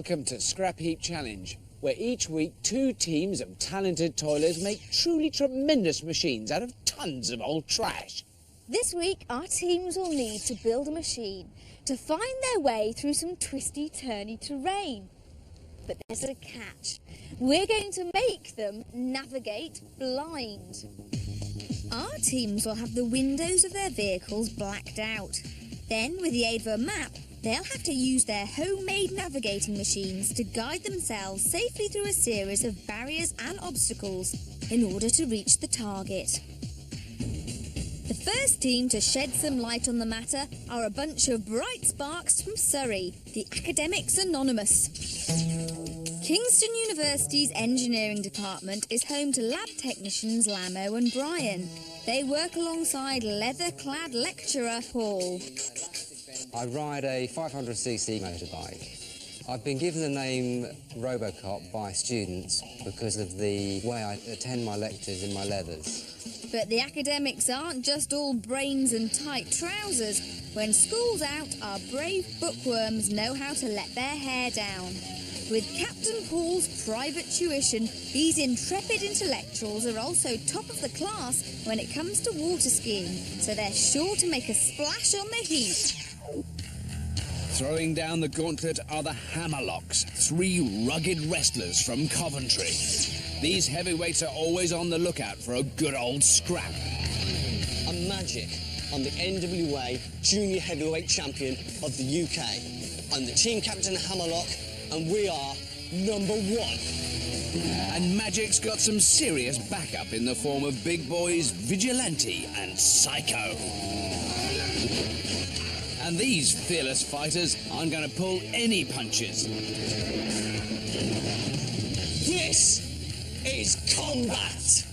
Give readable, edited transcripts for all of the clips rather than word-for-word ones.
Welcome to Scrapheap Challenge, where each week 2 teams of talented toilers make truly tremendous machines out of tons of old trash. This week, our teams will need to build a machine to find their way through some twisty-turny terrain. But there's a catch. We're going to make them navigate blind. Our teams will have the windows of their vehicles blacked out. Then, with the aid of a map, they'll have to use their homemade navigating machines to guide themselves safely through a series of barriers and obstacles in order to reach the target. The first team to shed some light on the matter are a bunch of bright sparks from Surrey, the Academics Anonymous. Kingston University's engineering department is home to lab technicians Lamo and Brian. They work alongside leather-clad lecturer Paul. I ride a 500cc motorbike. I've been given the name Robocop by students because of the way I attend my lectures in my leathers. But the academics aren't just all brains and tight trousers. When school's out, our brave bookworms know how to let their hair down. With Captain Paul's private tuition, these intrepid intellectuals are also top of the class when it comes to water skiing, so they're sure to make a splash on the heath. Throwing down the gauntlet are the Hammerlocks, 3 rugged wrestlers from Coventry. These heavyweights are always on the lookout for a good old scrap. I'm Magic. I'm the NWA Junior Heavyweight Champion of the UK. I'm the team captain Hammerlock, and we are #1. And Magic's got some serious backup in the form of big boys Vigilante and Psycho. And these fearless fighters aren't going to pull any punches. This is combat!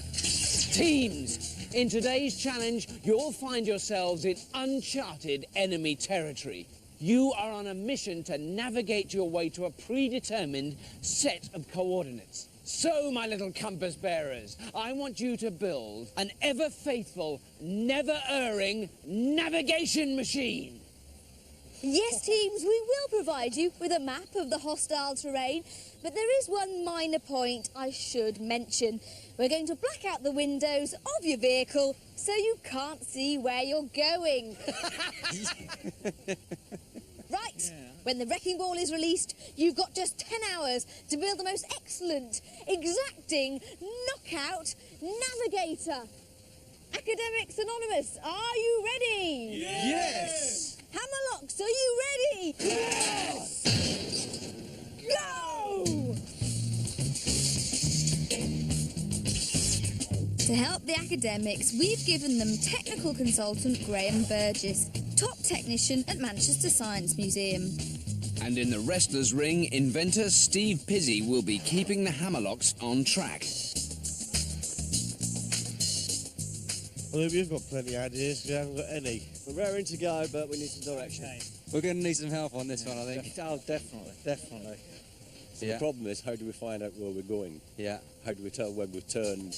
Teams, in today's challenge, you'll find yourselves in uncharted enemy territory. You are on a mission to navigate your way to a predetermined set of coordinates. So, my little compass bearers, I want you to build an ever-faithful, never-erring navigation machine. Yes, teams, we will provide you with a map of the hostile terrain, but there is one minor point I should mention. We're going to black out the windows of your vehicle so you can't see where you're going. Right, when the wrecking ball is released, you've got just 10 hours to build the most excellent, exacting, knockout navigator. Academics Anonymous, are you ready? Yes! Hammerlocks, are you ready? Yes! Go! To help the academics, we've given them technical consultant Graham Burgess, top technician at Manchester Science Museum. And in the wrestler's ring, inventor Steve Pizzi will be keeping the Hammerlocks on track. Well, you've got plenty of ideas, we haven't got any. We're raring to go, but we need some direction. Okay. We're going to need some help on this one, I think. Oh, definitely. So the problem is, how do we find out where we're going? Yeah. How do we tell when we've turned?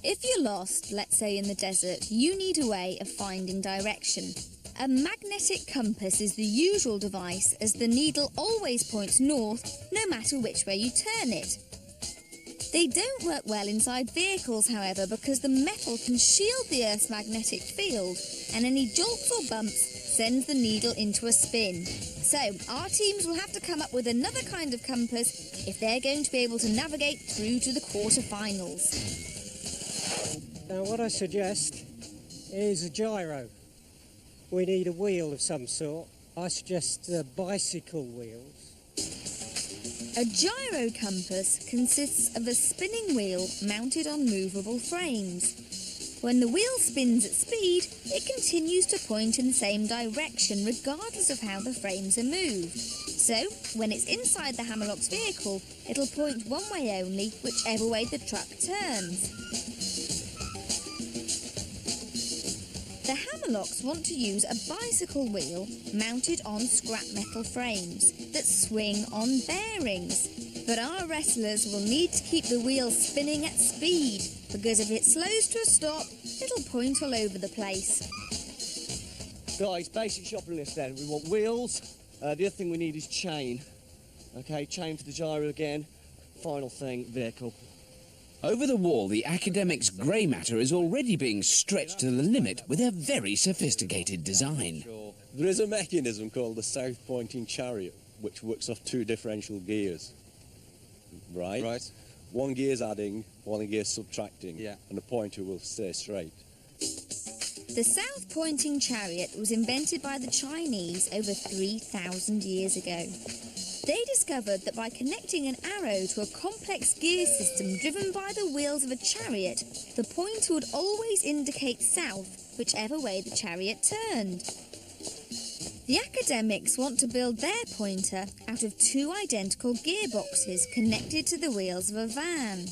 If you're lost, let's say in the desert, you need a way of finding direction. A magnetic compass is the usual device, as the needle always points north, no matter which way you turn it. They don't work well inside vehicles, however, because the metal can shield the Earth's magnetic field, and any jolts or bumps sends the needle into a spin. So, our teams will have to come up with another kind of compass if they're going to be able to navigate through to the quarter-finals. Now, what I suggest is a gyro. We need a wheel of some sort. I suggest bicycle wheels. A gyro compass consists of a spinning wheel mounted on movable frames. When the wheel spins at speed, it continues to point in the same direction regardless of how the frames are moved. So, when it's inside the Hammerlock's vehicle, it'll point one way only, whichever way the truck turns. The Hammerlocks want to use a bicycle wheel mounted on scrap metal frames that swing on bearings. But our wrestlers will need to keep the wheel spinning at speed, because if it slows to a stop, it'll point all over the place. Guys, basic shopping list then. We want wheels. The other thing we need is chain. Okay, chain for the gyro again. Final thing, vehicle. Over the wall, the academic's grey matter is already being stretched to the limit with a very sophisticated design. There is a mechanism called the south-pointing chariot, which works off 2 differential gears. Right? Right. One gear's adding, one gear's subtracting, Yeah. and the pointer will stay straight. The south-pointing chariot was invented by the Chinese over 3,000 years ago. They discovered that by connecting an arrow to a complex gear system driven by the wheels of a chariot, the pointer would always indicate south, whichever way the chariot turned. The academics want to build their pointer out of 2 identical gearboxes connected to the wheels of a van.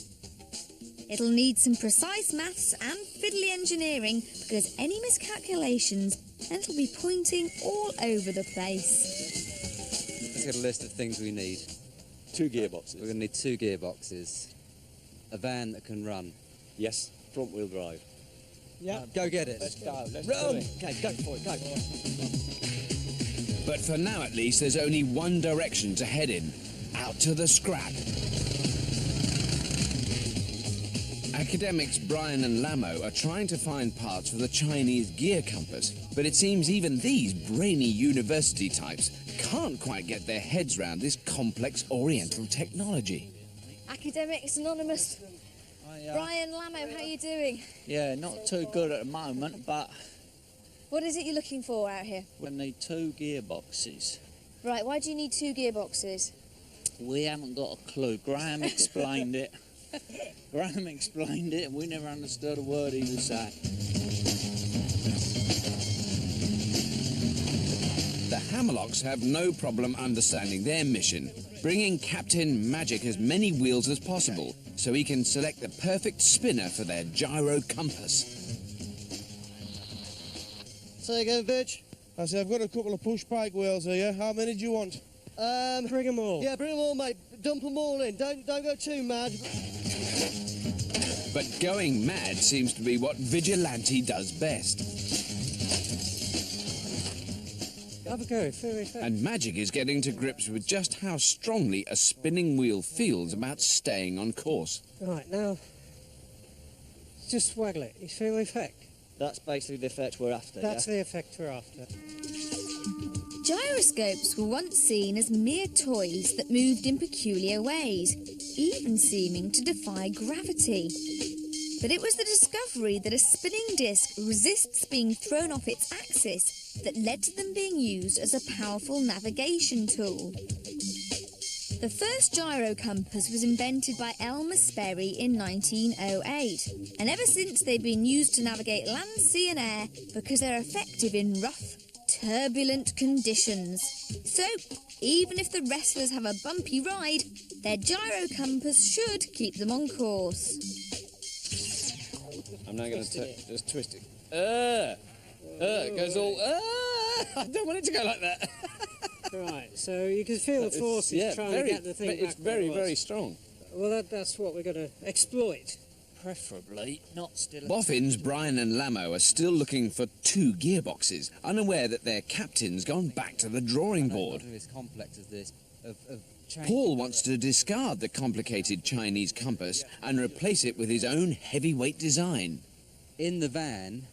It'll need some precise maths and fiddly engineering because any miscalculations and it'll be pointing all over the place. Let's get a list of things we need. 2 gearboxes. We're going to need 2 gearboxes, a van that can run. Yes, front-wheel drive. Yeah. Go get it. Let's go. Let's Run! do it. Okay, go for it, go. But for now, at least, there's only one direction to head in. Out to the scrap. Academics Brian and Lamo are trying to find parts for the Chinese gear compass, but it seems even these brainy university types can't quite get their heads round this complex Oriental technology. Academics Anonymous. Brian Lamo, how are you doing? Yeah, not too good at the moment, but What is it you're looking for out here? we need 2 gearboxes. Right, why do you need 2 gearboxes? We haven't got a clue. Graham explained it. Graham explained it, and we never understood a word he was saying. The Hammerlocks have no problem understanding their mission, bringing Captain Magic as many wheels as possible so he can select the perfect spinner for their gyro compass. Say again, Vig. I said, I've got a couple of push pike wheels here. How many do you want? Bring them all. Yeah, bring them all, mate. Dump them all in. Don't go too mad. But going mad seems to be what Vigilante does best. Have a go. Feel it. And Magic is getting to grips with just how strongly a spinning wheel feels about staying on course. Right, now, just waggle it. You feel the effect? That's basically the effect we're after, That's the effect we're after. Gyroscopes were once seen as mere toys that moved in peculiar ways, even seeming to defy gravity. But it was the discovery that a spinning disc resists being thrown off its axis that led to them being used as a powerful navigation tool. The first gyro compass was invented by Elmer Sperry in 1908, and ever since they've been used to navigate land, sea and air because they're effective in rough, turbulent conditions. So, even if the wrestlers have a bumpy ride, their gyro compass should keep them on course. I'm now going to just twist it. It goes all... I don't want it to go like that. Right, so you can feel the forces trying to get the thing back. It's very, very strong. Well, that's what we're going to exploit. Preferably not still. Boffins, Brian and Lamo are still looking for 2 gearboxes, unaware that their captain's gone back to the drawing board. Something as complex as this, of change. Paul wants to discard the complicated Chinese compass and replace it with his own heavyweight design. In the van,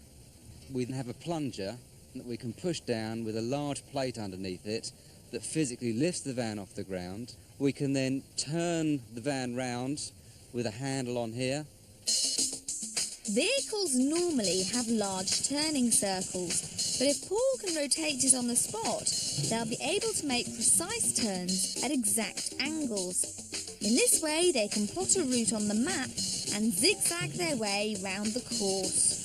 we can have a plunger that we can push down with a large plate underneath it that physically lifts the van off the ground. We can then turn the van round with a handle on here. Vehicles normally have large turning circles, but if Paul can rotate it on the spot, they'll be able to make precise turns at exact angles. In this way, they can plot a route on the map and zigzag their way round the course.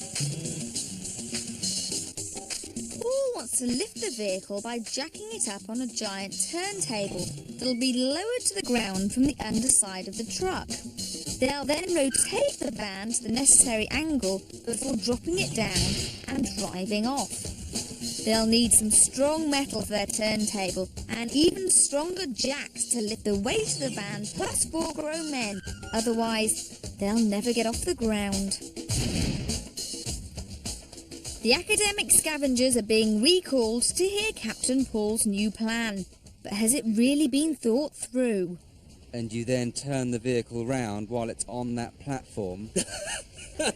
Paul wants to lift the vehicle by jacking it up on a giant turntable that'll be lowered to the ground from the underside of the truck. They'll then rotate the van to the necessary angle before dropping it down and driving off. They'll need some strong metal for their turntable and even stronger jacks to lift the weight of the van plus 4 grown men. Otherwise, they'll never get off the ground. The academic scavengers are being recalled to hear Captain Paul's new plan. But has it really been thought through? And you then turn the vehicle round while it's on that platform. Think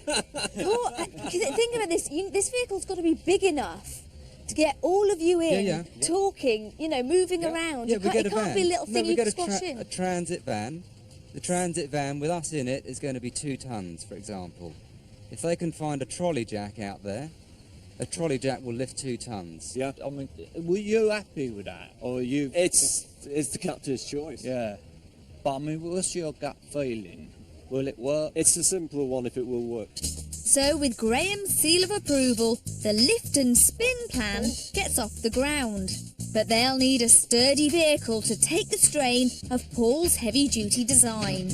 about this. This vehicle's got to be big enough to get all of you in, talking, you know, moving around. Yeah, it can't be a little thing you can got squash in. a transit van. The transit van with us in it is going to be 2 tons, for example. If they can find a trolley jack out there, a trolley jack will lift 2 tons. Yeah, I mean, were you happy with that, or are you? It's the captain's choice. Yeah, but I mean, what's your gut feeling? Will it work? It's a simpler one if it will work. So, with Graham's seal of approval, the lift and spin plan gets off the ground. But they'll need a sturdy vehicle to take the strain of Paul's heavy-duty design.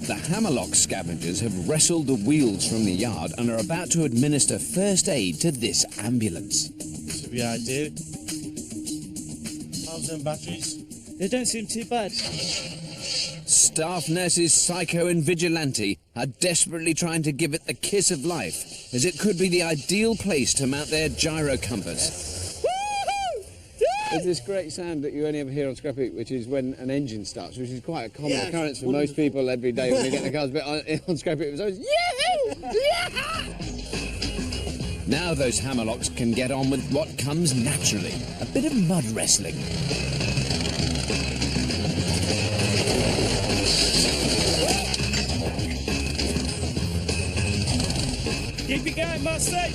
The Hammerlock scavengers have wrestled the wheels from the yard and are about to administer first aid to this ambulance. This would be ideal. How's them batteries? They don't seem too bad. Staff nurses Psycho and Vigilante are desperately trying to give it the kiss of life, as it could be the ideal place to mount their gyro compass. There's this great sound that you only ever hear on Scrapheap, which is when an engine starts, which is quite a common occurrence for most people every day when they get in the cars, but on Scrapheap it was always, yahoo! Now those Hammerlocks can get on with what comes naturally, a bit of mud wrestling. Keep it going, Mustang!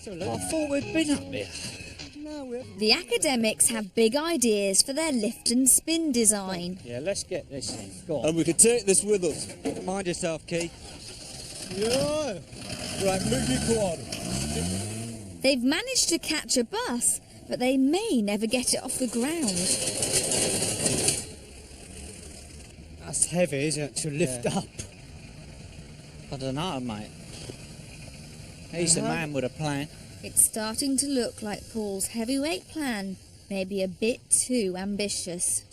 I thought we'd been up there. The academics have big ideas for their lift and spin design. Yeah, let's get this in. Go on. And we could take this with us. Mind yourself, Keith. Yeah. Right, move your quad. They've managed to catch a bus, but they may never get it off the ground. That's heavy, isn't it, to lift up? I don't know, mate. He's the man with a plan. It's starting to look like Paul's heavyweight plan may be a bit too ambitious.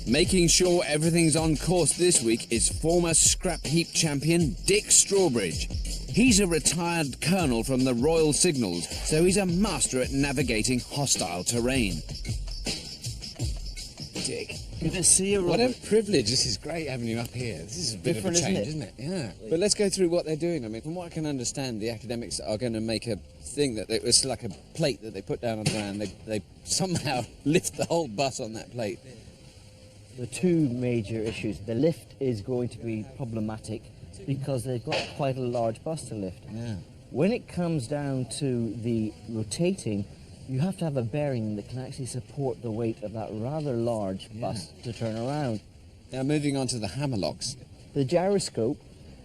Making sure everything's on course this week is former Scrapheap champion Dick Strawbridge. He's a retired colonel from the Royal Signals, so he's a master at navigating hostile terrain. Dick, good to see you, What Robert. a privilege. This is great having you up here. This is a bit Different, of a change, isn't isn't it? Yeah. But let's go through what they're doing. I mean, from what I can understand, the academics are going to make a thing that it's like a plate that they put down on the ground. They somehow lift the whole bus on that plate. The two major issues. The lift is going to be problematic because they've got quite a large bus to lift. Yeah. When it comes down to the rotating, you have to have a bearing that can actually support the weight of that rather large bus to turn around. Now, moving on to the Hammerlocks. The gyroscope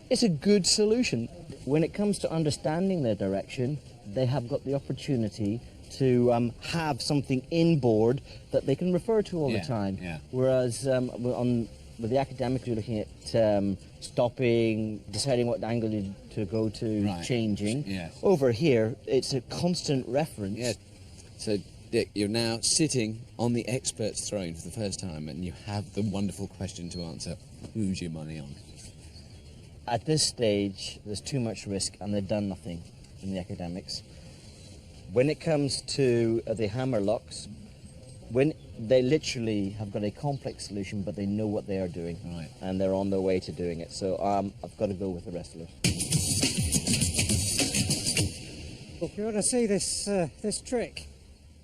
is a good solution. When it comes to understanding their direction, they have got the opportunity to have something inboard that they can refer to all the time. Yeah. Whereas with the academics, you're looking at stopping, deciding what angle to go to, changing. Yeah. Over here, it's a constant reference. Yeah. So, Dick, you're now sitting on the expert's throne for the first time, and you have the wonderful question to answer. Who's your money on? At this stage, there's too much risk, and they've done nothing in the academics. When it comes to the Hammerlocks, when they literally have got a complex solution, but they know what they are doing, and they're on their way to doing it. So I've got to go with the wrestlers. If you want to see this trick.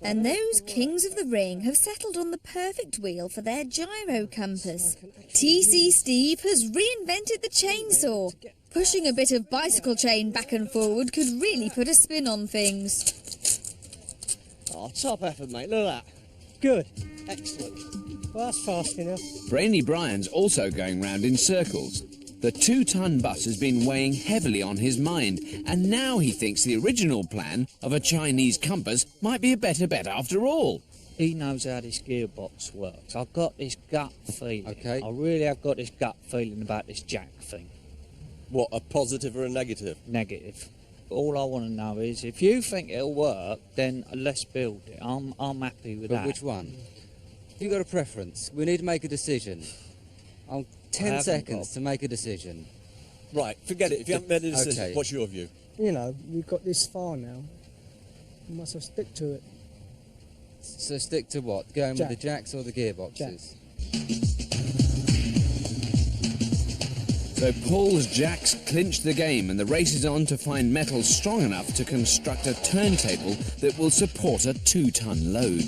And those kings of the ring have settled on the perfect wheel for their gyro compass. TC Steve has reinvented the chainsaw. Pushing a bit of bicycle chain back and forward could really put a spin on things. Oh, top effort, mate. Look at that. Good. Excellent. Well, that's fast enough. Brainy Brian's also going round in circles. The 2-ton bus has been weighing heavily on his mind, and now he thinks the original plan of a Chinese compass might be a better bet after all. He knows how this gearbox works. I've got this gut feeling. Okay. I really have got this gut feeling about this jack thing. What, a positive or a negative? Negative. All I want to know is, if you think it'll work, then let's build it. I'm happy with But that. which one? You got a preference? We need to make a decision. 10 haven't seconds got- to make a decision. Right, forget it. If you haven't made a decision, Okay. what's your view? you know, we've got this far now. We must have stick to it. So stick to what? Going Jack. with the jacks or the gearboxes? So Paul's jacks clinched the game, and the race is on to find metal strong enough to construct a turntable that will support a 2-ton load.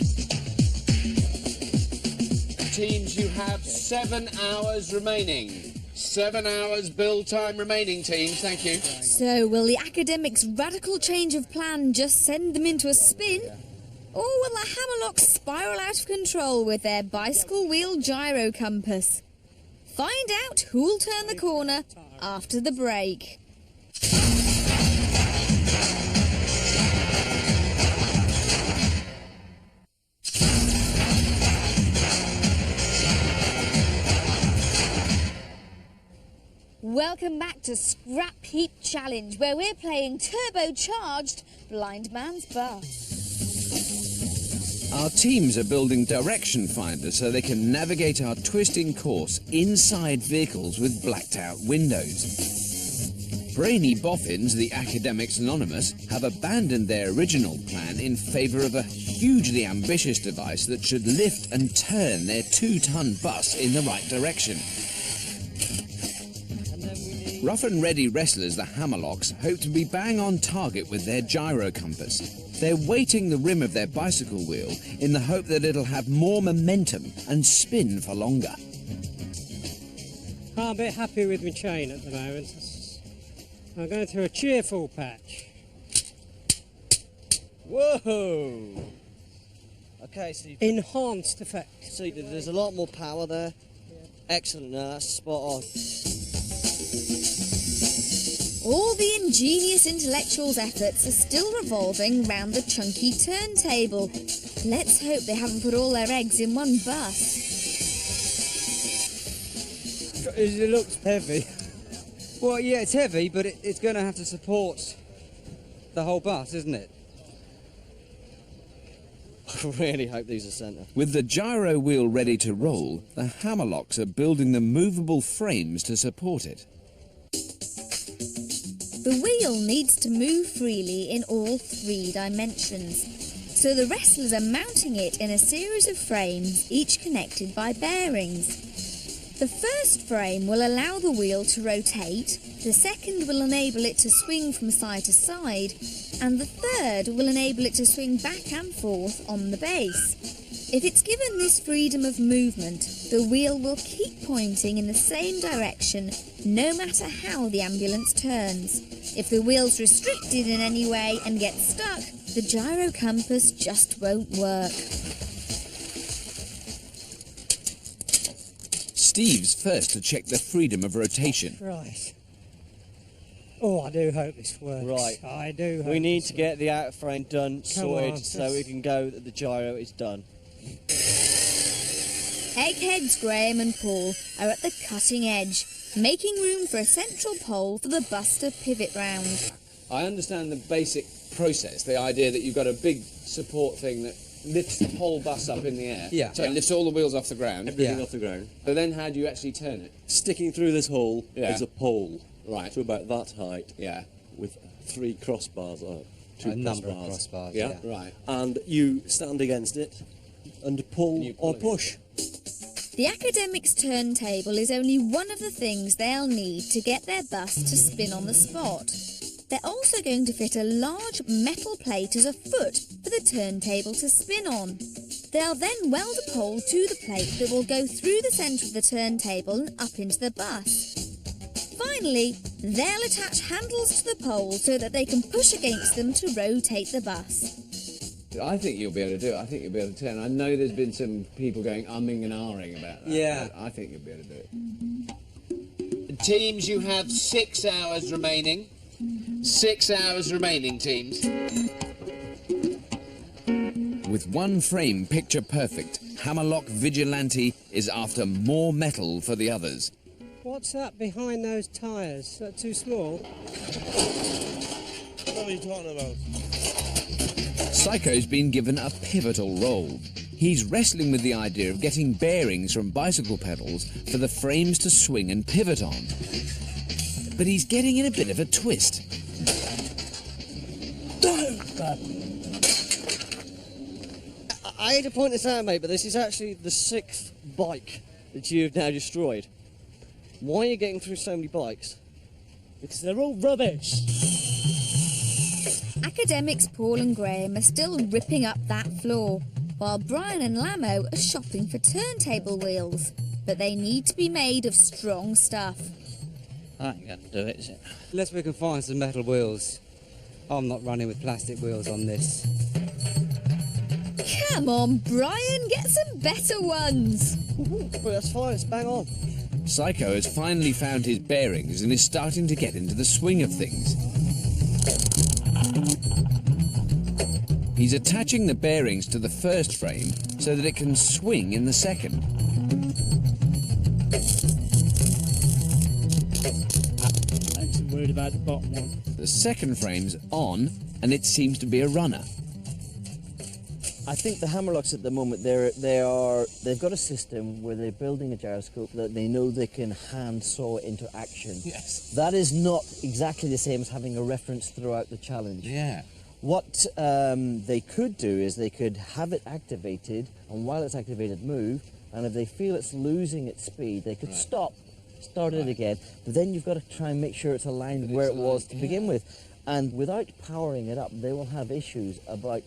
Teams, you have 7 hours remaining. 7 hours build time remaining, teams. Thank you. So, will the academics' radical change of plan just send them into a spin? Or will the hammerlocks spiral out of control with their bicycle wheel gyro compass? Find out who'll turn the corner after the break. Welcome back to Scrapheap Challenge, where we're playing turbocharged Blind Man's Bus. Our teams are building direction finders so they can navigate our twisting course inside vehicles with blacked out windows. Brainy boffins, the Academics Anonymous, have abandoned their original plan in favour of a hugely ambitious device that should lift and turn their 2-ton bus in the right direction. Rough and ready wrestlers, the Hammerlocks, hope to be bang on target with their gyro compass. They're weighting the rim of their bicycle wheel in the hope that it'll have more momentum and spin for longer. I'm a bit happy with my chain at the moment. I'm going through a cheerful patch. Whoa! Okay, so Enhanced effect. see, there's a lot more power there. Excellent, no, that's spot on. All the ingenious intellectuals' efforts are still revolving round the chunky turntable. Let's hope they haven't put all their eggs in one bus. It looks heavy. Well, yeah, it's heavy, but it's going to have to support the whole bus, isn't it? I really hope these are centre. With the gyro wheel ready to roll, the Hammerlocks are building the movable frames to support it. The wheel needs to move freely in all 3 dimensions, so the wrestlers are mounting it in a series of frames, each connected by bearings. The first frame will allow the wheel to rotate, the second will enable it to swing from side to side, and the third will enable it to swing back and forth on the base. If it's given this freedom of movement, the wheel will keep pointing in the same direction no matter how the ambulance turns. If the wheel's restricted in any way and gets stuck, the gyro compass just won't work. Steve's first to check the freedom of rotation. Right. Oh, I do hope this works. Right. I do hope We need this to get the outer frame done, sorted, on, so we can go that the gyro is done. Eggheads Graham and Paul are at the cutting edge, making room for a central pole for the bus to pivot round. I understand the basic process, the idea that you've got a big support thing that lifts the whole bus up in the air. Yeah. So it lifts all the wheels off the ground. Everything Yeah. off the ground. So then how do you actually turn it? Sticking through this hole Yeah. is a pole. Right. To about that height. Yeah. With 3 crossbars or 2 A number of crossbars. crossbars, Yeah. yeah. Right. And you stand against it and pull you pull or it. push. The academics' turntable is only one of the things they'll need to get their bus to spin on the spot. They're also going to fit a large metal plate as a foot for the turntable to spin on. They'll then weld a pole to the plate that will go through the centre of the turntable and up into the bus. Finally, they'll attach handles to the pole so that they can push against them to rotate the bus. I think you'll be able to do it. I think you'll be able to turn. I know there's been some people going umming and ahhing about that. Yeah. But I think you'll be able to do it. Teams, you have 6 hours remaining. 6 hours remaining, teams. With one frame picture perfect, Hammerlock Vigilante is after more metal for the others. What's that behind those tyres? Is that too small? What are you talking about? Psycho's been given a pivotal role. He's wrestling with the idea of getting bearings from bicycle pedals for the frames to swing and pivot on. But he's getting in a bit of a twist. I hate to point this out, mate, but this is actually the 6th bike that you've now destroyed. Why are you getting through so many bikes? Because they're all rubbish. Academics Paul and Graham are still ripping up that floor, while Brian and Lamo are shopping for turntable wheels. But they need to be made of strong stuff. That ain't gonna do it, is it? Unless we can find some metal wheels. I'm not running with plastic wheels on this. Come on, Brian, get some better ones. Well, that's fine, it's bang on. Psycho has finally found his bearings and is starting to get into the swing of things. He's attaching the bearings to the first frame so that it can swing in the second. I'm too worried about the bottom one. The second frame's on and it seems to be a runner. I think the Hammerlocks at the moment, they've got a system where they're building a gyroscope that they know they can hand saw into action. Yes. That is not exactly the same as having a reference throughout the challenge. Yeah. What they could do is they could have it activated, and while it's activated, move, and if they feel it's losing its speed, they could start it again, but then you've got to try and make sure it's aligned where it was to begin with. And without powering it up, they will have issues about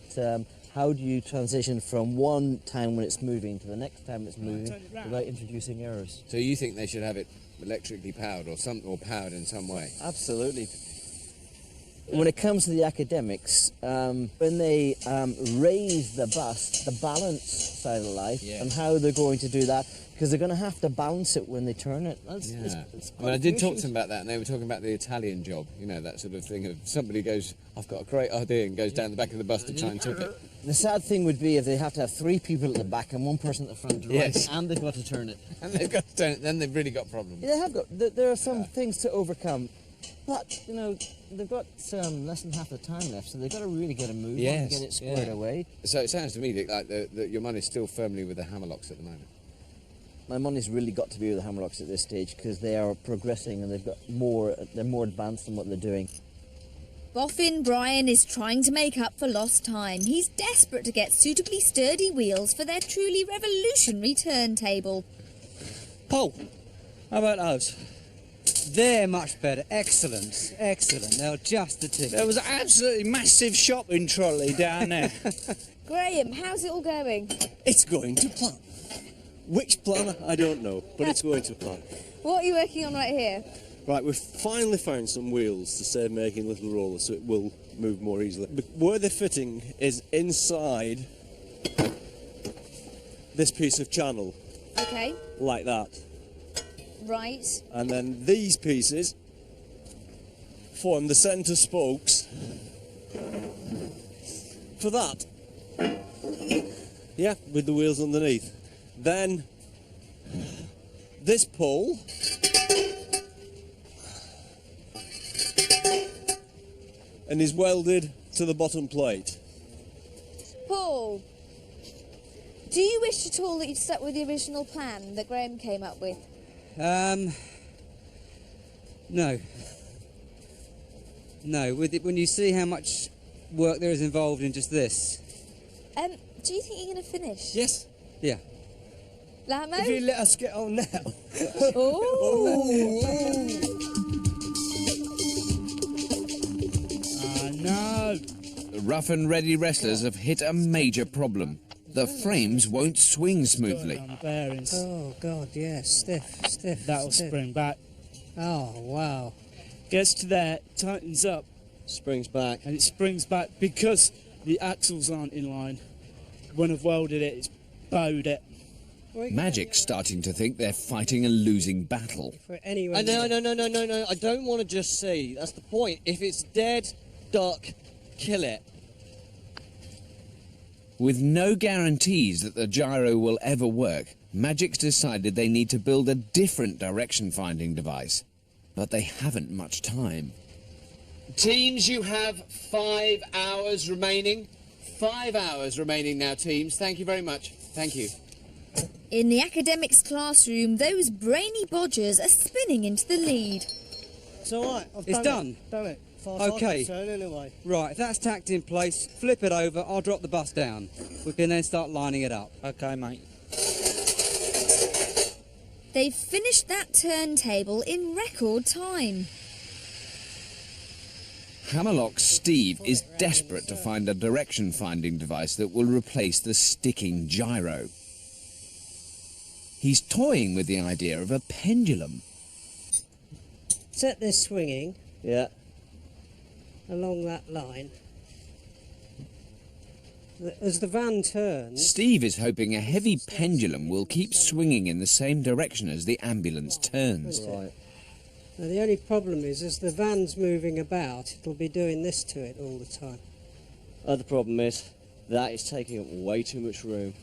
how do you transition from one time when it's moving to the next time it's moving without introducing errors. So you think they should have it electrically powered or powered in some way? Absolutely. When it comes to the academics, when they raise the bust, the balance side of life, and how they're going to do that, because they're going to have to balance it when they turn it. I did talk to them about that, and they were talking about the Italian job, you know, that sort of thing of somebody goes, I've got a great idea, and goes down the back of the bus to try and tip it. The sad thing would be if they have to have 3 people at the back and 1 person at the front to ride, and they've got to turn it. And they've got to turn it, then they've really got problems. Yeah, they have got. There are some things to overcome, but you know they've got less than half the time left, so they've got to really get a move on and get it squared away. So it sounds to me like that your money's still firmly with the Hammerlocks at the moment. My money's really got to be with the Hammerlocks at this stage because they are progressing and they've got more. They're more advanced in what they're doing. Boffin Brian is trying to make up for lost time. He's desperate to get suitably sturdy wheels for their truly revolutionary turntable. Paul, how about those? They're much better. Excellent. Excellent. They're just the ticket. There was an absolutely massive shopping trolley down there. Graham, how's it all going? It's going to plan. Which plan, I don't know, but it's going to plan. What are you working on right here? Right, we've finally found some wheels to save making little rollers so it will move more easily. But where they're fitting is inside this piece of channel. Okay. Like that. Right. And then these pieces form the centre spokes for that. Yeah, with the wheels underneath. Then this pole and is welded to the bottom plate. Paul, do you wish at all that you'd stuck with the original plan that Graham came up with? No. No, when you see how much work there is involved in just this. Do you think you're going to finish? Yes. Yeah. Lamo? If you let us get on now. No. The rough and ready wrestlers have hit a major problem. The frames won't swing smoothly. On the bearings. Oh, God, yeah. Stiff. That'll stiff. spring back. Oh, wow. Gets to there, tightens up, Springs back. and it springs back because the axles aren't in line. When I've welded it, it's bowed it. Magic's starting to think they're fighting a losing battle. For anyone. No. I don't want to just see. That's the point. If it's dead, duck, kill it. With no guarantees that the gyro will ever work, Magic's decided they need to build a different direction-finding device. But they haven't much time. Teams, you have 5 hours remaining. 5 hours remaining now, teams. Thank you very much. Thank you. In the academics classroom, those brainy bodgers are spinning into the lead. It's all right. It's done. Done it. far as I'm Okay. concerned, anyway. Right, if that's tacked in place, flip it over, I'll drop the bus down. We can then start lining it up. Okay, mate. They've finished that turntable in record time. Hammerlock Steve is desperate to find a direction-finding device that will replace the sticking gyro. He's toying with the idea of a pendulum. Set this swinging Yeah. along that line. As the van turns, Steve is hoping a heavy pendulum will keep swinging in the same direction as the ambulance turns. Right. now the only problem is, as the van's moving about, it'll be doing this to it all the time. Other problem is that is taking up way too much room.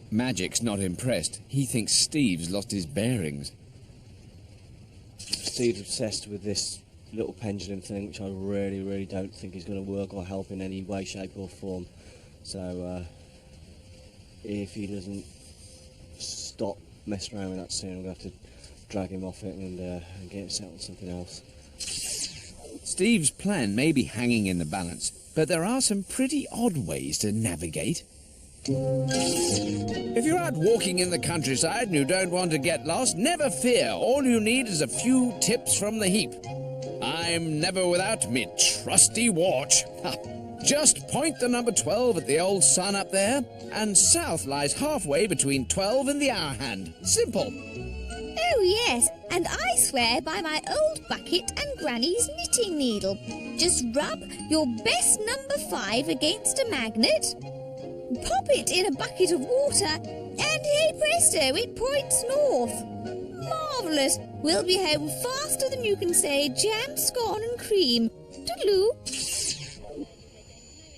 Magic's not impressed. He thinks Steve's lost his bearings. Steve's obsessed with this little pendulum thing, which I really don't think is going to work or help in any way, shape or form. So if he doesn't stop messing around with that soon, I'm going to have to drag him off it and get him set on something else. Steve's plan may be hanging in the balance, but there are some pretty odd ways to navigate. If you're out walking in the countryside and you don't want to get lost, never fear. All you need is a few tips from the heap. I'm never without me trusty watch. Ha. Just point the number 12 at the old sun up there, and south lies halfway between 12 and the hour hand. Simple. Oh yes, and I swear by my old bucket and Granny's knitting needle. Just rub your best number 5 against a magnet, pop it in a bucket of water, and hey presto, it points north. Marvellous! We'll be home faster than you can say jam, scone and cream. Toodaloo.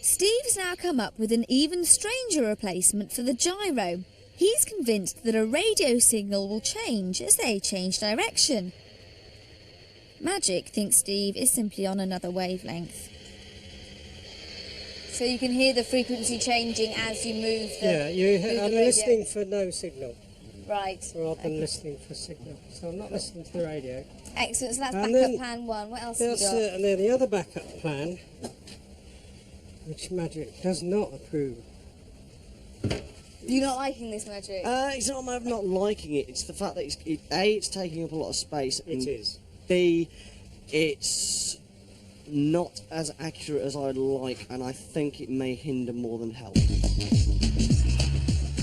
Steve's now come up with an even stranger replacement for the gyro. He's convinced that a radio signal will change as they change direction. Magic thinks Steve is simply on another wavelength. So you can hear the frequency changing as you move the... I'm listening for no signal, Right. rather than listening for signal. So I'm not listening to the radio. Excellent, so that's And backup then- plan 1. What else have you That's got? and then the other backup plan, which Magic does not approve. You're not liking this, Magic? It's not a matter of not liking it, it's the fact that it's taking up a lot of space. It is. B, it's not as accurate as I'd like, and I think it may hinder more than help.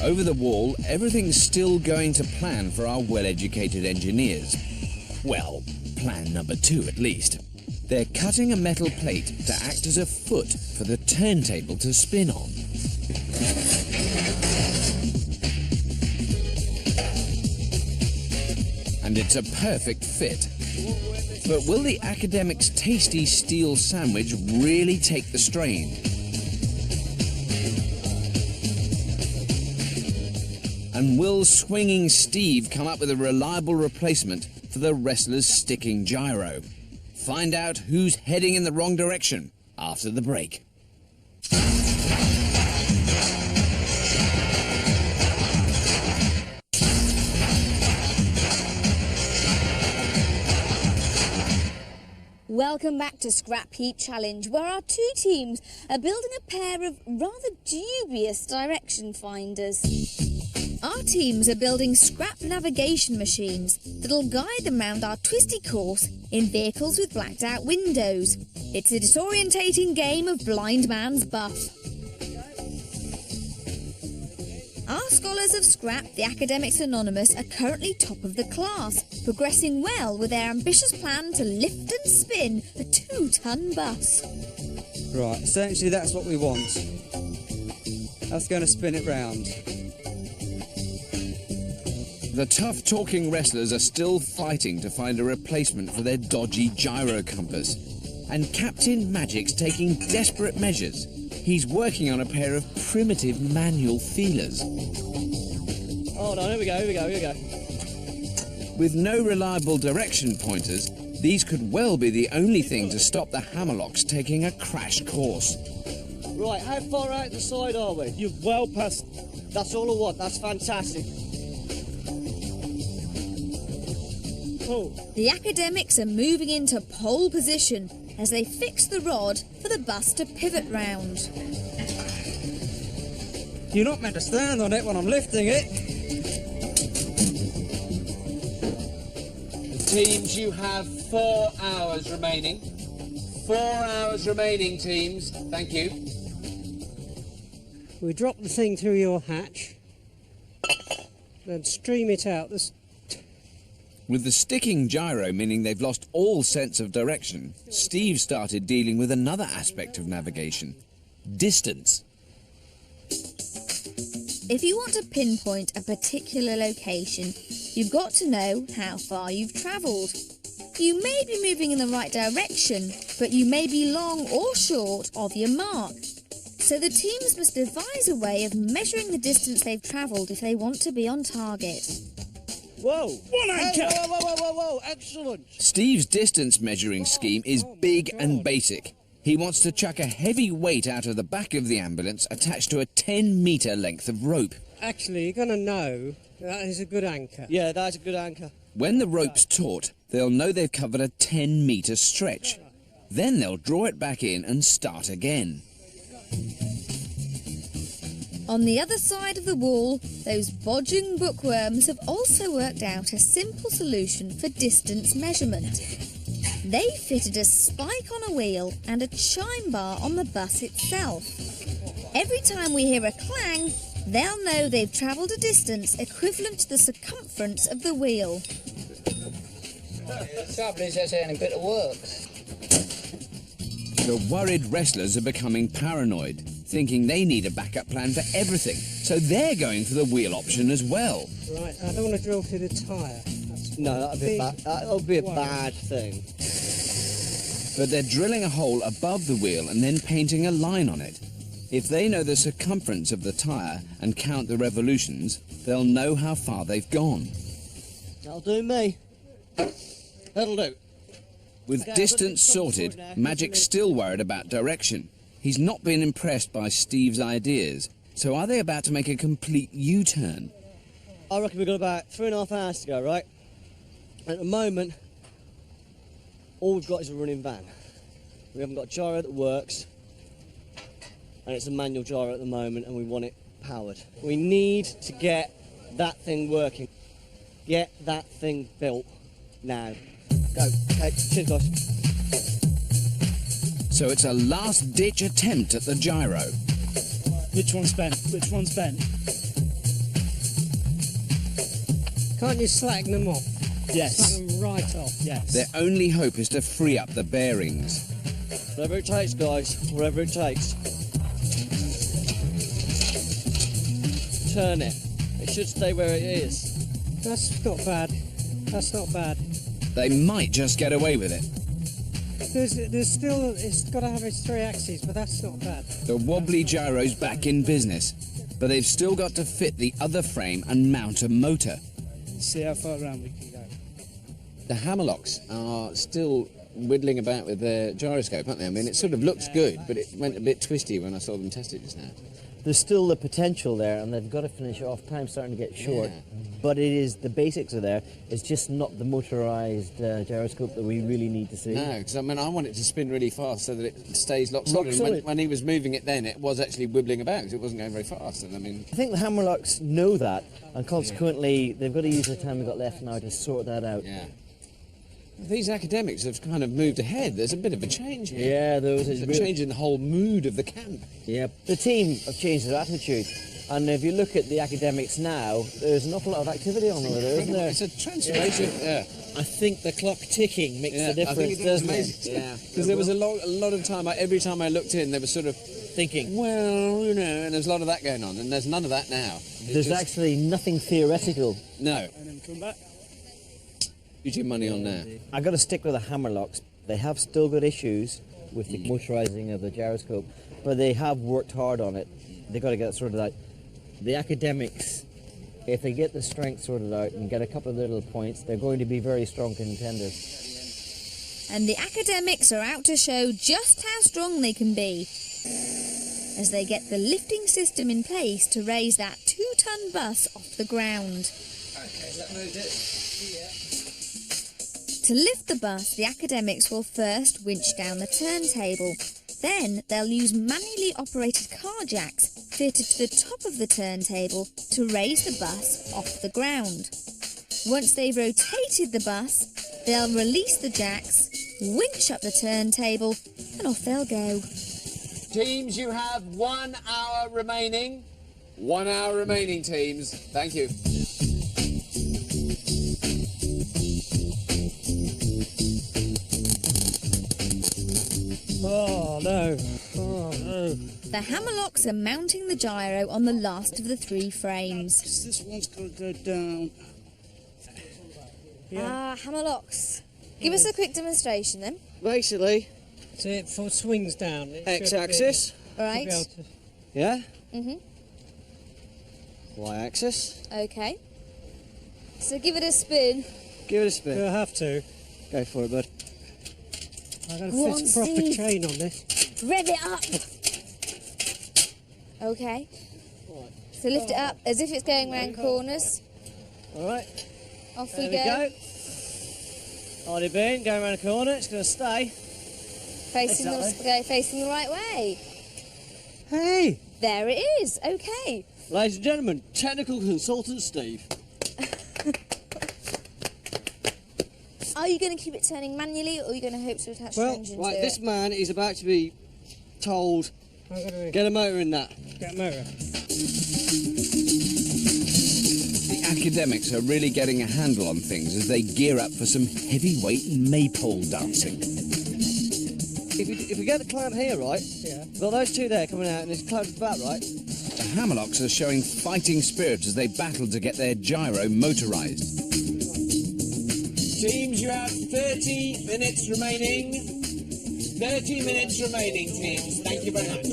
Over the wall, everything's still going to plan for our well-educated engineers. Well, plan number 2 at least. They're cutting a metal plate to act as a foot for the turntable to spin on. And it's a perfect fit. But will the academic's tasty steel sandwich really take the strain? And will swinging Steve come up with a reliable replacement for the wrestler's sticking gyro? Find out who's heading in the wrong direction after the break. Welcome back to Scrapheap Challenge, where our 2 teams are building a pair of rather dubious direction finders. Our teams are building scrap navigation machines that'll guide them round our twisty course in vehicles with blacked out windows. It's a disorientating game of blind man's buff. Our scholars of Scrap, the Academics Anonymous, are currently top of the class, progressing well with their ambitious plan to lift and spin a 2-ton bus. Right, essentially that's what we want. That's going to spin it round. The tough-talking wrestlers are still fighting to find a replacement for their dodgy gyro compass. And Captain Magic's taking desperate measures. He's working on a pair of primitive manual feelers. Hold on, here we go. With no reliable direction pointers, these could well be the only thing to stop the Hammerlocks taking a crash course. Right, how far out the side are we? You're well past. That's all I want, that's fantastic. Oh, The Academics are moving into pole position as they fix the rod for the bus to pivot round. You're not meant to stand on it when I'm lifting it. Teams, you have 4 hours remaining. 4 hours remaining, teams. Thank you. We drop the thing through your hatch and stream it out. With the sticking gyro meaning they've lost all sense of direction, Steve started dealing with another aspect of navigation: distance. If you want to pinpoint a particular location, you've got to know how far you've travelled. You may be moving in the right direction, but you may be long or short of your mark. So the teams must devise a way of measuring the distance they've travelled if they want to be on target. Whoa! One anchor! Whoa! Excellent! Steve's distance measuring scheme is big and basic. He wants to chuck a heavy weight out of the back of the ambulance attached to a 10-metre length of rope. Actually, you're going to know that is a good anchor. Yeah, that's a good anchor. When the rope's taut, they'll know they've covered a 10-metre stretch. Then they'll draw it back in and start again. On the other side of the wall, those bodging bookworms have also worked out a simple solution for distance measurement. They fitted a spike on a wheel and a chime bar on the bus itself. Every time we hear a clang, they'll know they've travelled a distance equivalent to the circumference of the wheel. The trouble is that's only a bit of work. The worried wrestlers are becoming paranoid, thinking they need a backup plan for everything, so they're going for the wheel option as well. Right, I don't want to drill through the tyre. No, that'll be a bad thing. But they're drilling a hole above the wheel and then painting a line on it. If they know the circumference of the tyre and count the revolutions, they'll know how far they've gone. That'll do me. That'll do. With distance sorted, Magic's still worried about direction. He's not been impressed by Steve's ideas, so are they about to make a complete U-turn? I reckon we've got about 3.5 hours to go, right? At the moment, all we've got is a running van. We haven't got a gyro that works, and it's a manual gyro at the moment, and we want it powered. We need to get that thing working. Get that thing built now. Go. Okay, cheers, guys. So it's a last-ditch attempt at the gyro. Which one's bent? Which one's bent? Can't you slacken them off? Yes. Slacken them right off. Yes. Their only hope is to free up the bearings. Whatever it takes, guys. Whatever it takes. Turn it. It should stay where it is. That's not bad. That's not bad. They might just get away with it. There's still, it's got to have its 3 axes, but that's not bad. The wobbly gyro's back in business, but they've still got to fit the other frame and mount a motor. See how far around we can go. The hammerlocks are still whittling about with their gyroscope, aren't they? I mean, it sort of looks good, but it went a bit twisty when I saw them test it just now. There's still the potential there, and they've got to finish it off. Time's starting to get short, but it is, the basics are there. It's just not the motorised gyroscope that we really need to see. No, because I mean, I want it to spin really fast so that it stays locked solid. And when he was moving it then, it was actually wibbling about because it wasn't going very fast. And I mean, I think the hammerlocks know that, and consequently, they've got to use the time we've got left now to sort that out. yeah. These academics have kind of moved ahead. There's a bit of a change here. Yeah, There's a change in the whole mood of the camp. Yeah, the team have changed their attitude. And if you look at the academics now, there's an awful lot of activity on over there, isn't there? It's a transformation. Yeah. I think the clock ticking makes the difference, I think it doesn't does. it? Yeah. Because there was a lot of time, every time I looked in, there was sort of thinking, well, you know, and there's a lot of that going on, and there's none of that now. There's actually nothing theoretical. No. And then come back. Use your money on that. I've got to stick with the hammerlocks. They have still got issues with the motorising of the gyroscope, but they have worked hard on it. They've got to get it sorted out. The academics, if they get the strength sorted out and get a couple of little points, they're going to be very strong contenders. And the academics are out to show just how strong they can be as they get the lifting system in place to raise that 2-ton bus off the ground. Okay, that moved it. Yeah. To lift the bus, the academics will first winch down the turntable. Then they'll use manually operated car jacks fitted to the top of the turntable to raise the bus off the ground. Once they've rotated the bus, they'll release the jacks, winch up the turntable, and off they'll go. Teams, you have 1 hour remaining. 1 hour remaining, teams. Thank you. Oh, no. Oh, no. The hammerlocks are mounting the gyro on the last of the 3 frames. This one's got to go down. Hammerlocks. Give us a quick demonstration then. Basically, So it swings down. X-axis. All right. Yeah. Mhm. Y-axis. Okay. So give it a spin. Give it a spin. You'll have to. Go for it, bud. I'm going Go to on, fit a proper Steve. chain on this. Rev it up. Okay. So lift it up as if it's going round corners. All right. Off There we we go. go. Hardy bean, going around the corner. It's going to stay. Facing the right way. Hey! There it is. Okay. Ladies and gentlemen, technical consultant Steve. Are you going to keep it turning manually, or are you going to hope to attach Well, engine right, to this it? man is about to be told, get a motor in that. Get a motor. The academics are really getting a handle on things as they gear up for some heavyweight maypole dancing. If we get the clamp here, right? Yeah. Well, those two there coming out and it's clamped back, right? The hammerlocks are showing fighting spirit as they battle to get their gyro motorised. Teams, you have 30 minutes remaining. 30 minutes remaining, teams. Thank you very much.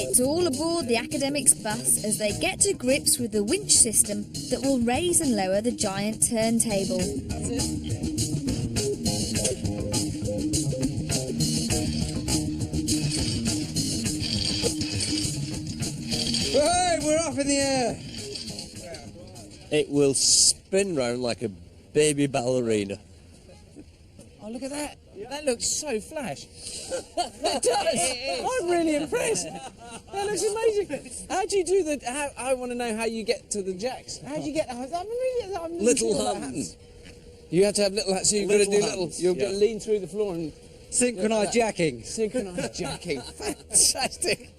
It's all aboard the academics' bus as they get to grips with the winch system that will raise and lower the giant turntable. Hey, we're up in the air. It will spin round like a baby ballerina. Oh, look at that. That looks so flash. It does. I'm really impressed. That looks amazing. How do you do the... I want to know how you get to the jacks. How do you get... I'm really Little sure what hands. happens. You have to have little hands, so you've got to do Little little... hands, You've got yeah. to lean through the floor and... Synchronised jacking. Synchronised jacking. Fantastic.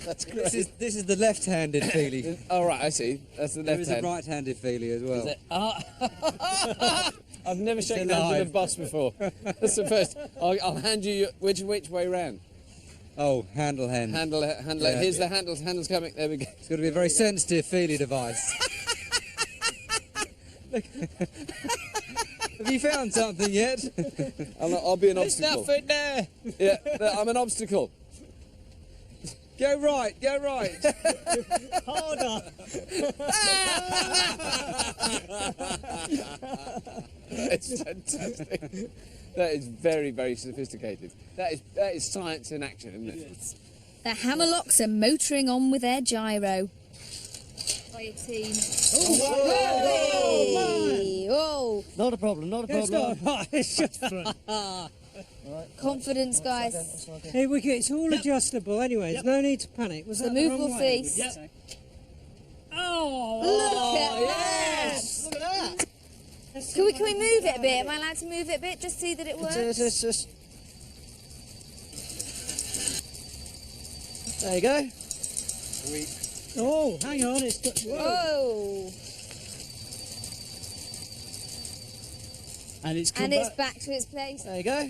That's great. This is the left-handed feelie. Oh, right, I see. That's the There left is a hand. right-handed feelie as well. Is it? Ah. I've never shaken hands alive. with a bus before. That's the first. I'll hand you which way round. Oh, handle hand. Handle it. Yeah. Here's the handles. Handles coming. There we go. It's got to be a very sensitive feelie device. Have you found something yet? I'll be an There's obstacle. nothing there. Yeah, I'm an obstacle. Go right, go right. Harder. It's fantastic. That is very, very sophisticated. That is science in action, isn't it? The hammerlocks are motoring on with their gyro. By your team. Oh, Not a problem, not a problem. It's just fun. confidence, guys. Hey, it's all adjustable anyway. There's no need to panic. Was The that the wrong movable way? feast. Oh, Look at yes! that. Look at that. Can we move it a bit? Am I allowed to move it a bit? Just see that it works. Just. There you go. Oh, hang on. It's got. Whoa. And it's come And it's back. back to its place. There you go.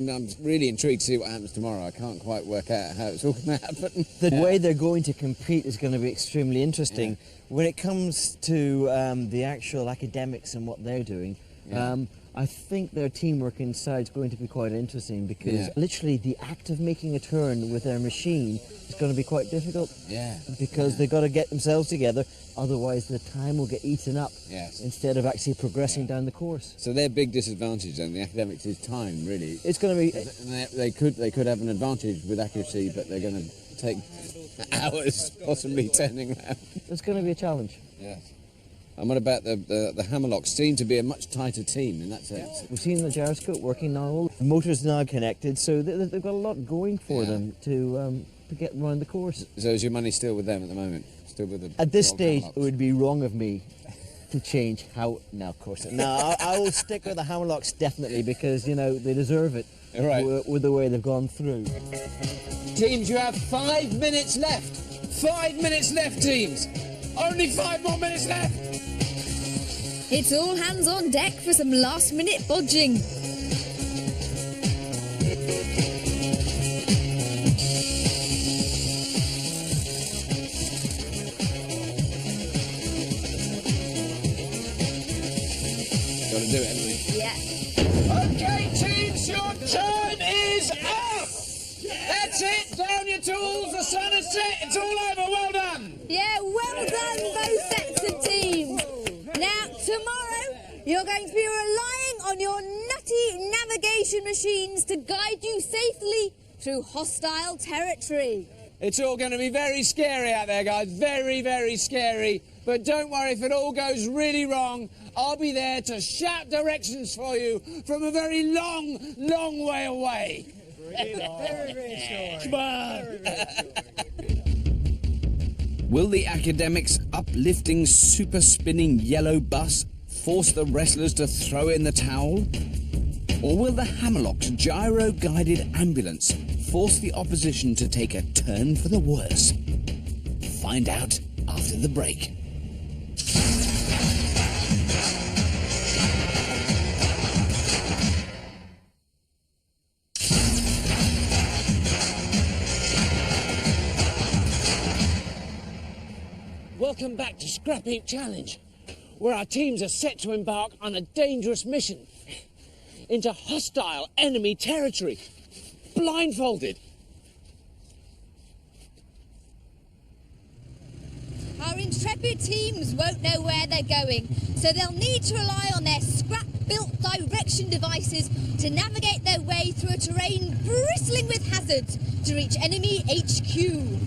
I'm really intrigued to see what happens tomorrow. I can't quite work out how it's all going to happen. The way they're going to compete is going to be extremely interesting. When it comes to the actual academics and what they're doing, Yeah. I think their teamwork inside is going to be quite interesting because literally the act of making a turn with their machine is going to be quite difficult. Yeah. Because they've got to get themselves together, otherwise the time will get eaten up instead of actually progressing down the course. So their big disadvantage then, the academics, is time, really. It's going to be... They could have an advantage with accuracy, but they're going to take hours possibly turning around. It's going to be a challenge. Yes. And what about the Hammerlocks? Seem to be a much tighter team in that sense. We've seen the gyroscope working now. The motor's now connected, so they've got a lot going for them to get around the course. So is your money still with them at the moment? Still with the... At this stage, Hammerlocks? it would be wrong of me to change how... No, of course not. No, I will stick with the Hammerlocks definitely because, you know, they deserve it with the way they've gone through. Teams, you have 5 minutes left. 5 minutes left, teams. Only 5 more minutes left. It's all hands on deck for some last-minute bodging. Got to do it, haven't we? Yeah. Okay, teams, your turn is up. That's it. Down your tools. The sun has set. It's all over. Well done. Yeah, well done, both sets of teams. Now, tomorrow, you're going to be relying on your nutty navigation machines to guide you safely through hostile territory. It's all going to be very scary out there, guys. Very, very scary. But don't worry, if it all goes really wrong, I'll be there to shout directions for you from a very long, long way away. Very reassuring. Come on. Will the academics' uplifting, super spinning yellow bus force the wrestlers to throw in the towel? Or will the Hammerlock's gyro-guided ambulance force the opposition to take a turn for the worse? Find out after the break. Welcome back to Scrapheap Challenge, where our teams are set to embark on a dangerous mission into hostile enemy territory, blindfolded. Our intrepid teams won't know where they're going, so they'll need to rely on their scrap-built direction devices to navigate their way through a terrain bristling with hazards to reach enemy HQ.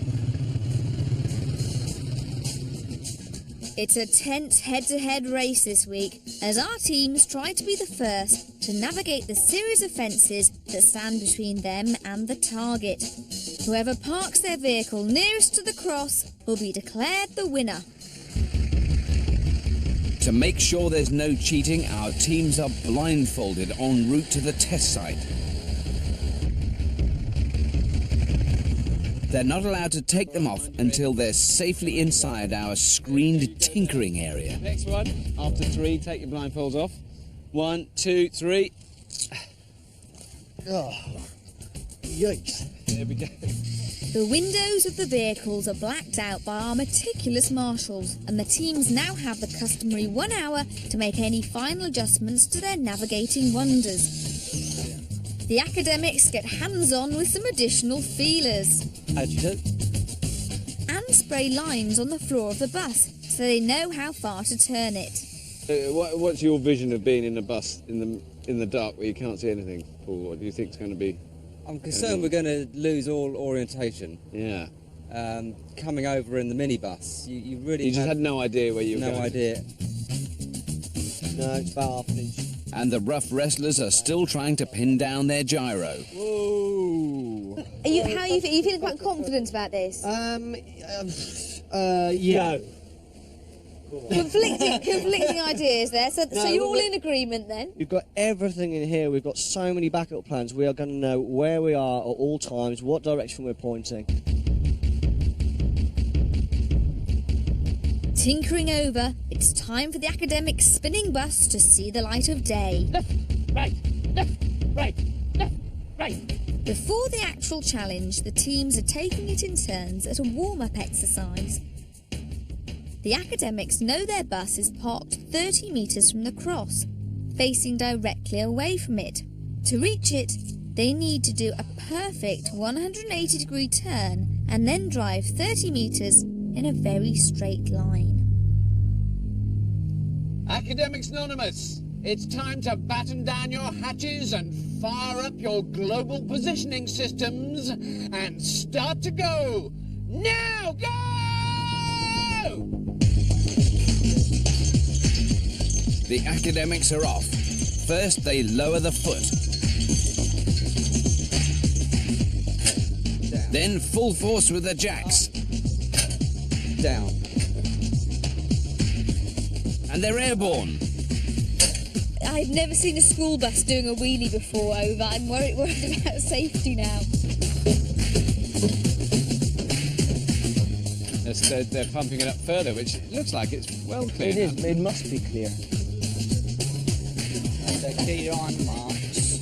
It's a tense head-to-head race this week, as our teams try to be the first to navigate the series of fences that stand between them and the target. Whoever parks their vehicle nearest to the cross will be declared the winner. To make sure there's no cheating, our teams are blindfolded en route to the test site. They're not allowed to take them off until they're safely inside our screened tinkering area. Next one, after 3, take your blindfolds off. 1, 2, 3. Oh, yikes. There we go. The windows of the vehicles are blacked out by our meticulous marshals, and the teams now have the customary 1 hour to make any final adjustments to their navigating wonders. The academics get hands-on with some additional feelers. And spray lines on the floor of the bus, so they know how far to turn it. What's your vision of being in a bus in the dark where you can't see anything, Paul? What do you think is going to be? I'm concerned we're going to lose all orientation. Yeah. Coming over in the minibus, you really just had no idea where you were going. No idea. No, it's about half an inch. And the rough wrestlers are still trying to pin down their gyro. Whoa! Are you feeling quite confident about this? Yeah. Conflicting ideas there. So you're all in agreement then? We've got everything in here. We've got so many backup plans. We are going to know where we are at all times, what direction we're pointing. Tinkering over, it's time for the academic spinning bus to see the light of day. Left, right, left, right, left, right. Before the actual challenge, the teams are taking it in turns at a warm-up exercise. The academics know their bus is parked 30 metres from the cross. facing directly away from it. To reach it, they need to do a perfect 180-degree turn and then drive 30 metres in a very straight line. Academics Anonymous, it's time to batten down your hatches and fire up your global positioning systems and start to go. Now, go! The academics are off. First, they lower the foot. Down. Then full force with the jacks. Down. And they're airborne. I've never seen a school bus doing a wheelie before, Over. I'm worried about safety now. They're pumping it up further, which looks like it's well clear. It is. It must be clear. The key on marks.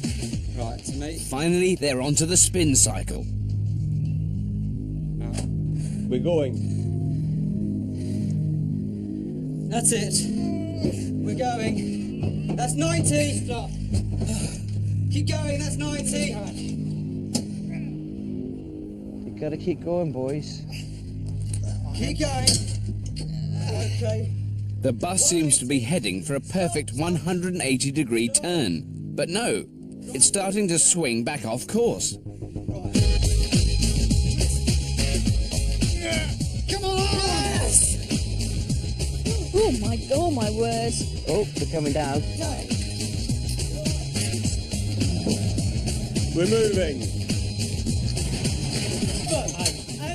Right, to me. Finally, they're onto the spin cycle. We're going. That's it. We're going. That's 90. Stop. Keep going, that's 90. You gotta keep going, boys. Keep going. Okay. The bus seems to be heading for a perfect 180-degree turn. But no, it's starting to swing back off course. Come on! Yes! Oh my word. Oh, they're coming down. We're moving.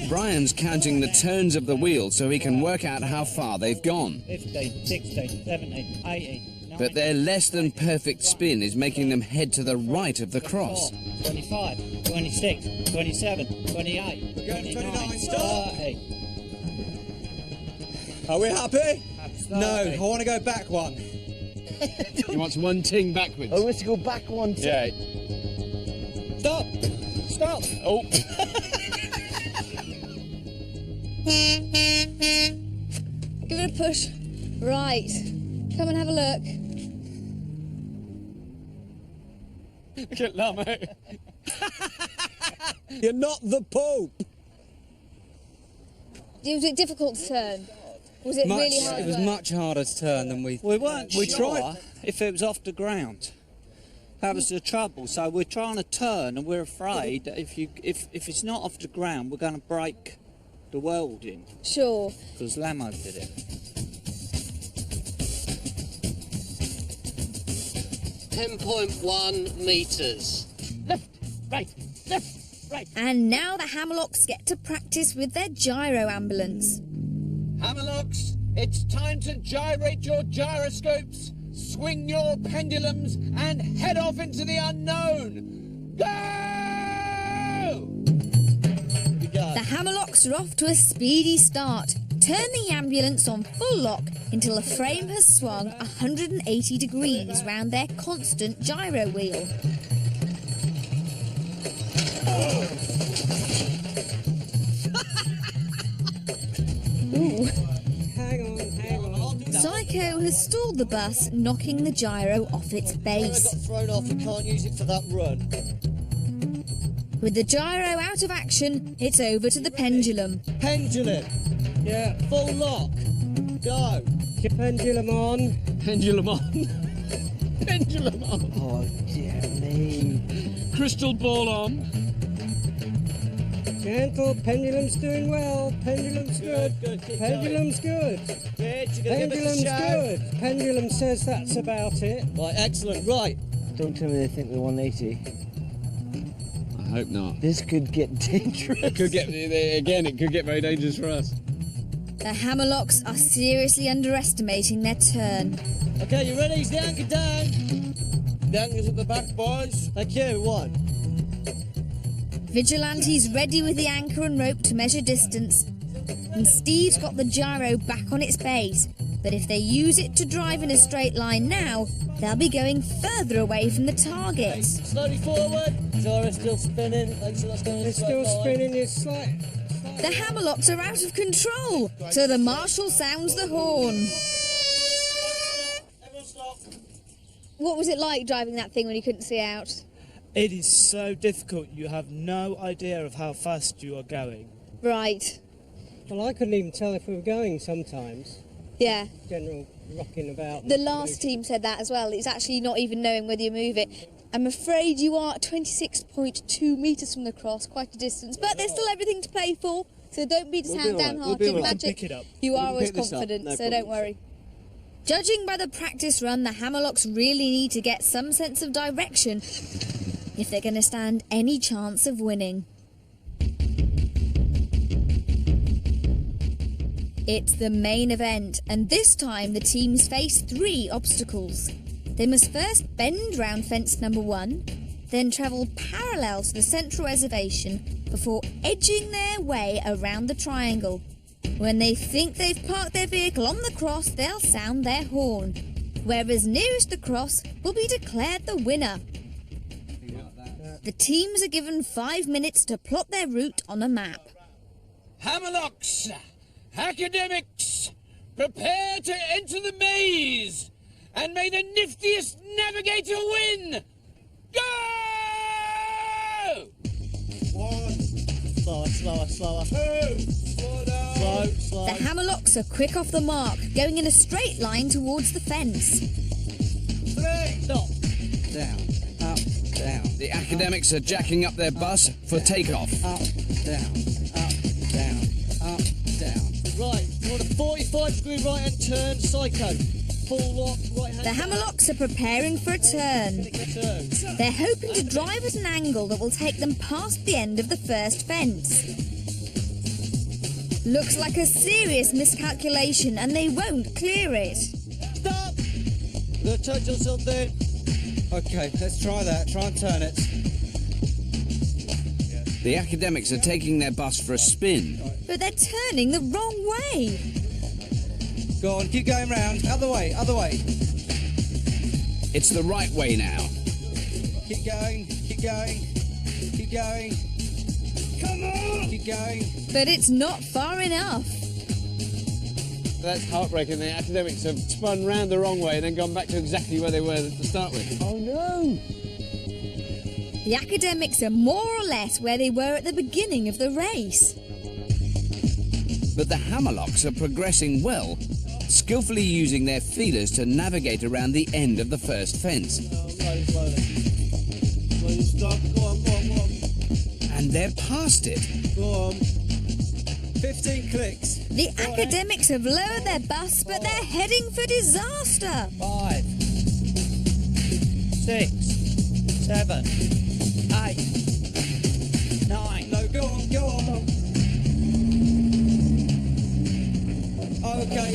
Brian's counting the turns of the wheel so he can work out how far they've gone. 15, 16, 17, 18, But their less than perfect spin is making them head to the right of the cross. 25, 26, 27, 28, We're going to 29, 29, stop! 30. Are we happy? No, I 30. want to go back one. He wants one ting backwards. Oh, we have to go back one. Yeah. Stop! Stop! Oh. Give it a push. Right. Come and have a look. Look at Lamo. You're not the Pope. Was it difficult to turn? Was it really hard? It was much harder to turn than we. We weren't We sure tried. if it was off the ground. That was the trouble. So we're trying to turn, and we're afraid that if it's not off the ground, we're going to break the welding. Sure. Because Lamo did it. 10.1 metres. Left, right, left, right. And now the Hammerlocks get to practice with their gyro ambulance. Hammerlocks, it's time to gyrate your gyroscopes, swing your pendulums, and head off into the unknown. Go! The Hammerlocks are off to a speedy start. Turn the ambulance on full lock until the frame has swung 180 degrees round their constant gyro wheel. Ooh. Hang on. Psycho has stalled the bus, knocking the gyro off its base. Got thrown off. We can't use it for that run. With the gyro out of action, it's over to the pendulum. Pendulum. Yeah. Full lock. Go. Your pendulum on. Pendulum on. Pendulum on. Oh, dear me. Crystal ball on. Gentle. Pendulum's doing well. Pendulum's good. Pendulum's good. Pendulum's good. Pendulum says that's about it. Right, excellent. Right. Don't tell me they think we're 180. I hope not. This could get dangerous. It could get very dangerous for us. The Hammerlocks are seriously underestimating their turn. Okay, you ready? Is the anchor down? The anchor's at the back, boys. Thank you. One. Vigilante's ready with the anchor and rope to measure distance. And Steve's got the gyro back on its base. But if they use it to drive in a straight line now, they'll be going further away from the target. Slowly forward. Gyro's still spinning. Make sure that's going It's still spinning. It's slight. The Hammerlocks are out of control, so the marshal sounds the horn. Everyone stop. What was it like driving that thing when you couldn't see out? It is so difficult. You have no idea of how fast you are going. Right. Well, I couldn't even tell if we were going sometimes. Yeah. General rocking about. The last team said that as well. It's actually not even knowing whether you move it. I'm afraid you are 26.2 metres from the cross, quite a distance, but there's still everything to play for, so don't be downhearted. Magic, you are always confident, so don't worry. Judging by the practice run, the Hammerlocks really need to get some sense of direction if they're going to stand any chance of winning. It's the main event, and this time the teams face 3 obstacles. They must first bend round fence number 1, then travel parallel to the central reservation before edging their way around the triangle. When they think they've parked their vehicle on the cross, they'll sound their horn. Whoever's nearest the cross will be declared the winner. The teams are given 5 minutes to plot their route on a map. Hammerlocks, academics, prepare to enter the maze, and may the niftiest navigator win! Go! Slower. 2. Slow. The Hammerlocks are quick off the mark, going in a straight line towards the fence. 3. Stop. Down, up, down. The academics are jacking up their bus for takeoff. Up, down, up, down, up, down. Right, you want a 45-degree right-hand turn, psycho. Full lock, right-hand. The Hammerlocks are preparing for a turn. They're hoping to drive at an angle that will take them past the end of the first fence. Looks like a serious miscalculation, and they won't clear it. Stop! We're going to touch on something. Okay, let's try that. Try and turn it. The academics are taking their bus for a spin. But they're turning the wrong way. Go on, keep going round. Other way. It's the right way now. Keep going. Come on! Keep going. But it's not far enough. That's heartbreaking. The academics have spun round the wrong way and then gone back to exactly where they were to start with. Oh no! The academics are more or less where they were at the beginning of the race. But the Hammerlocks are progressing well, skillfully using their feelers to navigate around the end of the first fence. Slowly. Stop. Go on. And they're past it. Go on. 15 clicks. The academics have lowered their bus, but they're heading for disaster. 5, 6, 7, 8, 9. No, go on. Okay.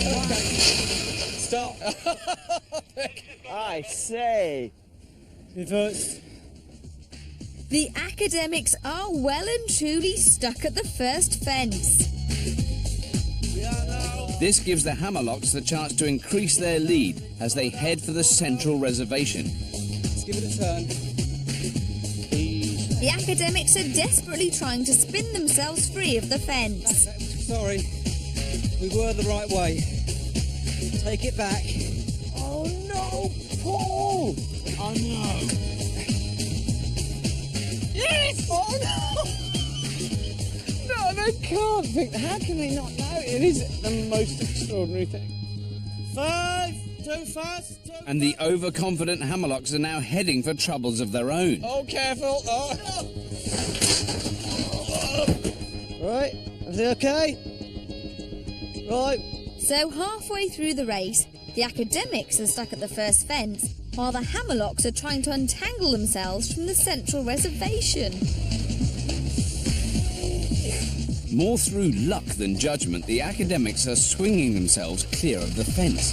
Stop. I say. Reverse. The academics are well and truly stuck at the first fence. This gives the Hammerlocks the chance to increase their lead as they head for the central reservation. Let's give it a turn. The academics are desperately trying to spin themselves free of the fence. Sorry. We were the right way. Take it back. Oh no, Paul! Oh no! Yes! Oh no! No, they can't think. How can they not know? It is the most extraordinary thing. 5, too fast. And the overconfident Hammerlocks are now heading for troubles of their own. Oh, careful! Oh. Right, everything okay? Right. So halfway through the race, the academics are stuck at the first fence, while the Hammerlocks are trying to untangle themselves from the central reservation. More through luck than judgment, the academics are swinging themselves clear of the fence.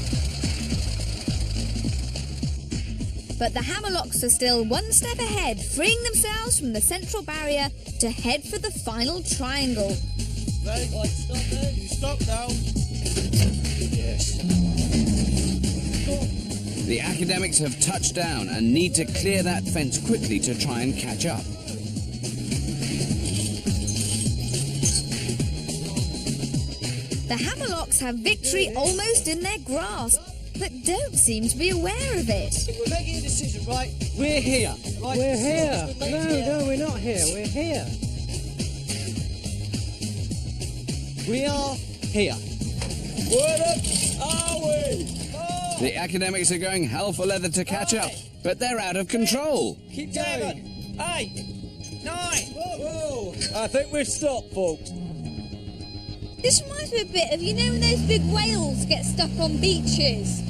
But the Hammerlocks are still one step ahead, freeing themselves from the central barrier to head for the final triangle. Right, stop there. You stop now. Yes. The academics have touched down and need to clear that fence quickly to try and catch up. The Hammerlocks have victory almost in their grasp, but don't seem to be aware of it. We're making a decision, right? We're here. Right? We're here. No, we're not here. We're here. We are here. Where are we? The academics are going hell for leather to catch up, but they're out of control. Keep going. 8, 9. Whoa! I think we've stopped, folks. This reminds me a bit of, you know, when those big whales get stuck on beaches,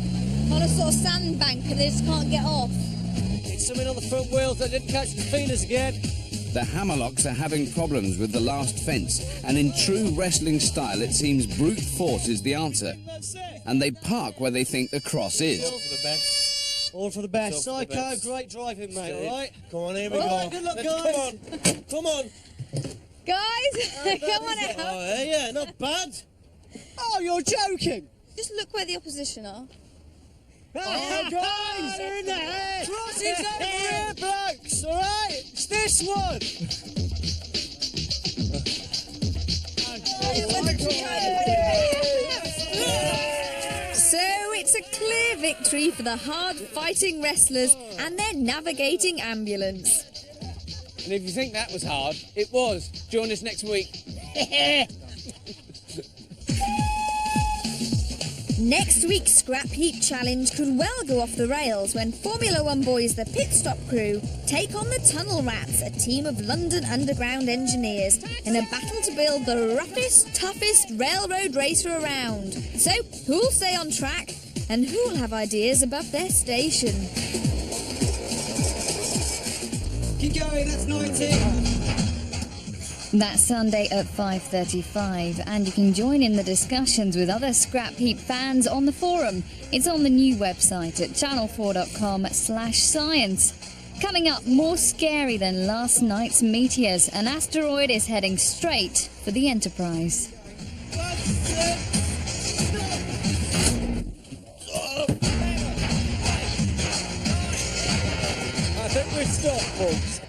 on a sort of sandbank, and they just can't get off. It's something on the front wheels that didn't catch the feelers again. The hammerlocks are having problems with the last fence, and in true wrestling style, it seems brute force is the answer. And they park where they think the cross is. All for the best. All for the best. All for the Psycho, best. great driving, mate, Steve. all right? Come on, here we All go. right, good luck, Let's- guys. Come on. Guys, come on out. Oh, yeah, not bad. Oh, you're joking. Just look where the opposition are. Oh, guys, they're in the head. Cross is over here, blokes, all right? It's this one. So it's a clear victory for the hard-fighting wrestlers and their navigating ambulance. And if you think that was hard, it was. Join us next week. Next week's Scrap Heap Challenge could well go off the rails when Formula One boys, the pit stop crew, take on the Tunnel Rats, a team of London Underground engineers, in a battle to build the roughest, toughest railroad racer around. So, who'll stay on track and who'll have ideas above their station? Keep going, that's 19. That's Sunday at 5:35, and you can join in the discussions with other Scrap Heap fans on the forum. It's on the new website at channel4.com/science. Coming up, more scary than last night's meteors. An asteroid is heading straight for the Enterprise. I think we've stopped, folks.